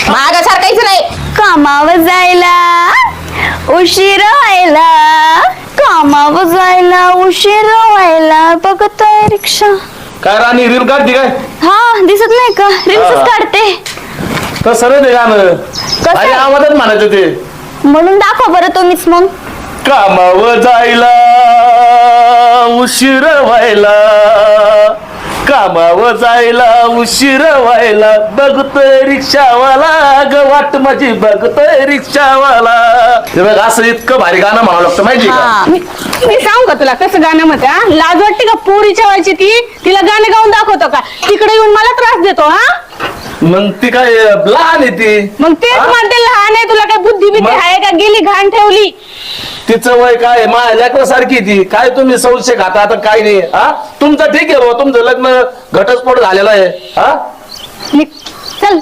मागं सारखायचं नाही. कामावर जायला उशीर व्हायला, कामावर जायला उशीर व्हायला, बघतोय रिक्षा. काय राणी रील काढते काय? हा दिसत नाही का? रील्सच काढते. तर सरळ ते गाणं अरे आवाजात म्हणायचं ते. म्हणून दाखवा बरं तुम्हीच मग. कामावर जायला उशीर व्हायला, कामावर जायला उशीर व्हायला, बघतोय रिक्षावाला ग वाट माझी, बघतोय रिक्षावाला. हे बघ असं इतकं भारी गाणं म्हणावं लागतं माहिती का? मी सांगू का तुला कसं गाणं म्हणते? लाज वाटते का? पोरीच्या व्हायची ती, तिला गाणे गाऊन दाखवतो का? तिकडे येऊन मला त्रास देतो. हा मग ती काय लहान आहे ती. मग तेच म्हणते लहान आहे. तुला काय बुद्धी बिद्धी आहे का? गेली घाण ठेवली. तिचं वय काय माझ्या लेकरासारखी ती. काय तुम्ही संशय खाता आता काय नाही. हा तुमचं ठीक आहे बाबा, तुमचं लग्न घटस्फोट झालेला आहे. हा चल